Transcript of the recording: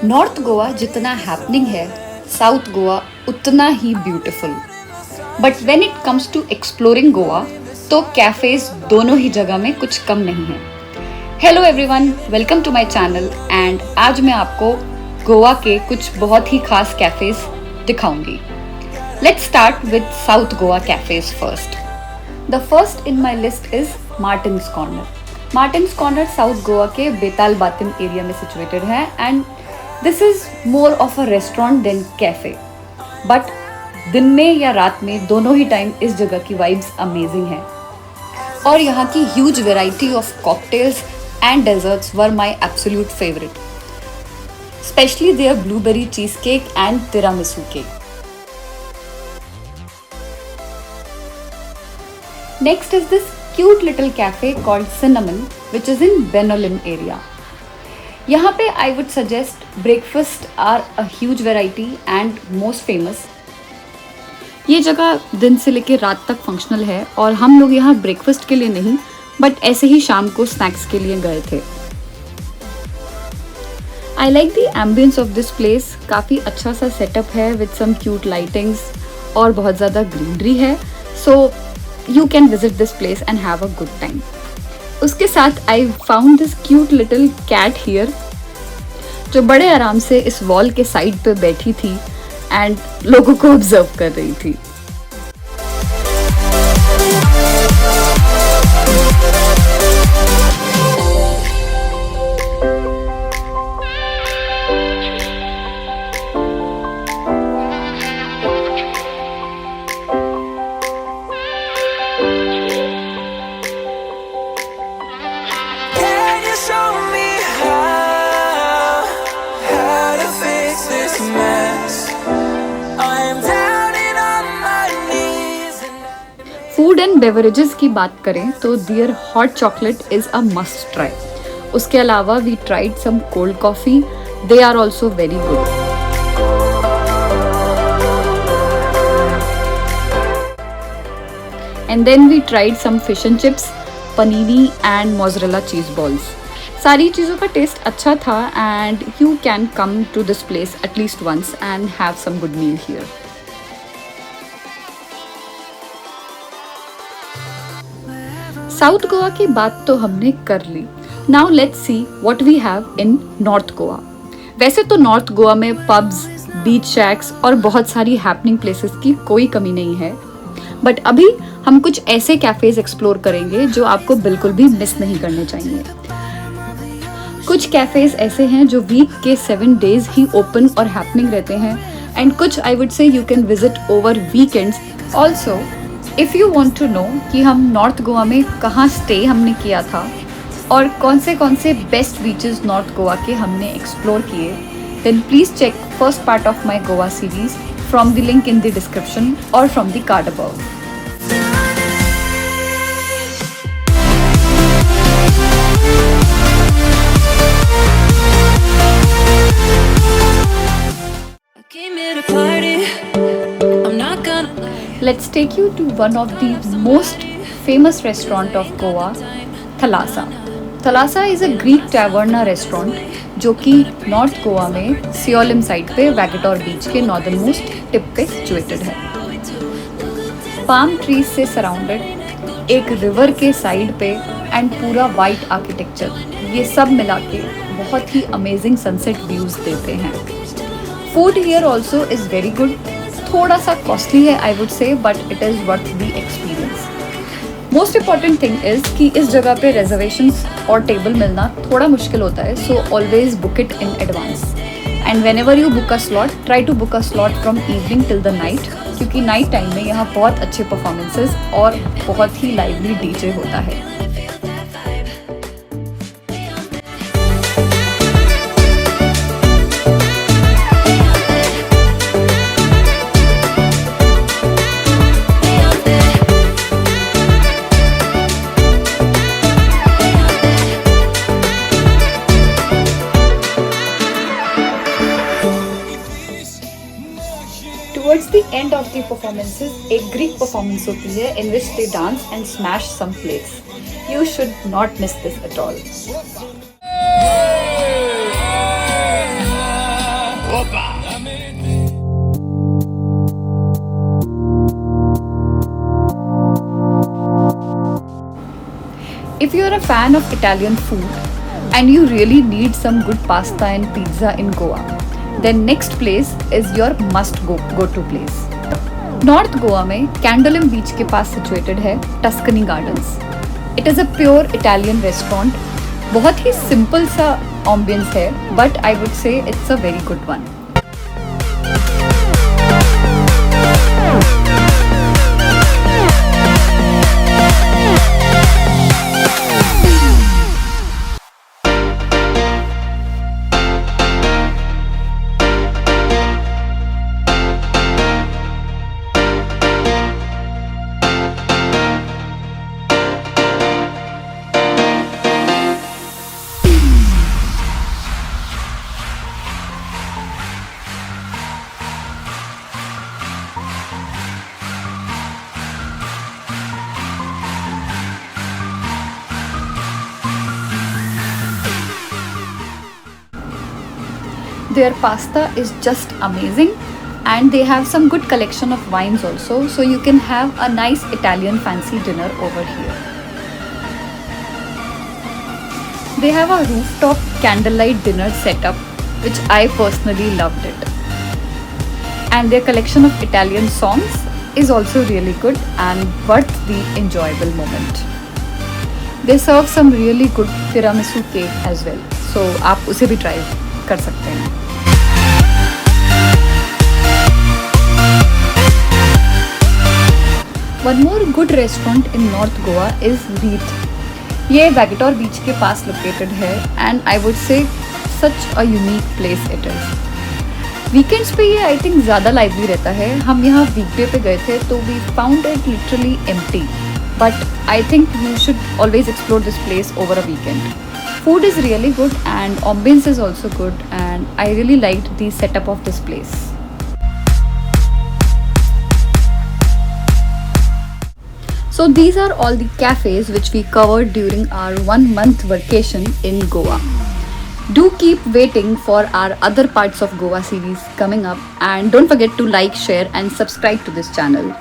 North Goa जितना happening है, south Goa उतना ही beautiful. But when it comes to exploring Goa, तो कैफ़ेज़ दोनों ही जगह में कुछ कम नहीं है। Hello everyone, welcome to my channel and आज मैं आपको गोवा के कुछ बहुत ही खास कैफ़ेज़ दिखाऊंगी। Let's start with South Goa cafes first. The first in my list is Martin's Corner. Martin's Corner South Goa के बेताल बातिन एरिया में सिचुएटेड है and this is more of a restaurant than cafe. But दिन में या रात में दोनों ही टाइम इस जगह की वाइब्स अमेजिंग है और यहाँ की huge variety of cocktails and desserts were my absolute favourite, specially their blueberry cheese cake and tiramisu cake. Next is this cute little cafe called Cinnamon, which is in Benolin area. यहाँ पे I would suggest breakfast are a huge variety and most famous. ये जगह दिन से लेकर रात तक functional है और हम लोग यहाँ ब्रेकफास्ट के लिए नहीं बट ऐसे ही शाम को स्नैक्स के लिए गए थे। I like the ambience of this place. काफ़ी अच्छा सा सेटअप है with some cute lightings और बहुत ज़्यादा ग्रीनरी है, so you can visit this place and have a good time. उसके साथ I found this cute little cat here जो बड़े आराम से इस वॉल के साइड पे बैठी थी एंड लोगों को ऑब्जर्व कर रही थी। फूड एंड बेवरेजेस की बात करें तो there hot chocolate is a must try. उसके अलावा we tried some cold coffee, they are also very good. And then we tried some fish and chips, panini and mozzarella cheese balls. सारी चीज़ों का taste अच्छा था and you can come to this place at least once and have some good meal here. South Goa की बात तो हमने कर ली। Now let's see what we have in north Goa. वैसे तो नॉर्थ गोवा में पब्स, बीच शैक्स और बहुत सारी हैपनिंग प्लेसेस की कोई कमी नहीं है, बट अभी हम कुछ ऐसे कैफ़ेज़ एक्सप्लोर करेंगे जो आपको बिल्कुल भी मिस नहीं करने चाहिए। कुछ कैफ़ेज़ ऐसे हैं जो वीक के 7 days ही ओपन और हैपनिंग रहते हैं एंड कुछ I would say you can visit over weekends also. If you want to know कि हम नॉर्थ गोवा में कहाँ स्टे हमने किया था और कौन से बेस्ट बीचेस नॉर्थ गोवा के हमने एक्सप्लोर किए, then please check first part of my Goa series from the link in the description और from the card above. Let's take you to one of the most famous restaurant of Goa, Thalassa. Thalassa is a Greek taverna restaurant जो कि north Goa में Siolim side पे वैगेटोर बीच के northern most tip पे situated है। Palm trees से surrounded, एक river के साइड पे एंड पूरा वाइट आर्किटेक्चर, ये सब मिला के बहुत ही अमेजिंग सनसेट व्यूज देते हैं। Food here also is very good. थोड़ा सा कॉस्टली है आई वुड से, but it is worth the experience. Most important thing is कि इस जगह पे रिजर्वेशंस और टेबल मिलना थोड़ा मुश्किल होता है, so always book it in advance and whenever you book a slot, try to book a slot from evening till the night, क्योंकि नाइट टाइम में यहाँ बहुत अच्छे परफॉर्मेंसेज और बहुत ही लाइवली डीजे होता है। Towards the end of the performances, एक Greek performance होती है in which they dance and smash some plates. You should not miss this at all. If you're a fan of Italian food and you really need some good pasta and pizza in Goa, then next place is your must go to place. North Goa में कैंडोलिम बीच के पास situated है Tuscany gardens. It is a pure Italian restaurant. बहुत ही simple सा ambience है, but I would से it's a very good one. Their pasta is just amazing, and they have some good collection of wines also, so you can have a nice Italian fancy dinner over here. They have a rooftop candlelight dinner setup, which I personally loved it. And their collection of Italian songs is also really good and worth the enjoyable moment. They serve some really good tiramisu cake as well, so आप उसे भी try कर सकते हैं. One more good restaurant in North Goa is Reeth. ये वैगेटोर बीच के पास located है, and I would से सच a unique place it is. Weekends पे ये आई थिंक ज़्यादा लाइवली रहता है. हम यहाँ वीकडे पे गए थे तो we found it literally empty, but I think you should always explore this place over a weekend. Food is really good and ambience is also good, and I really liked the setup of this place. So these are all the cafes which we covered during our 1 month vacation in Goa. Do keep waiting for our other parts of Goa series coming up, and don't forget to like, share and subscribe to this channel.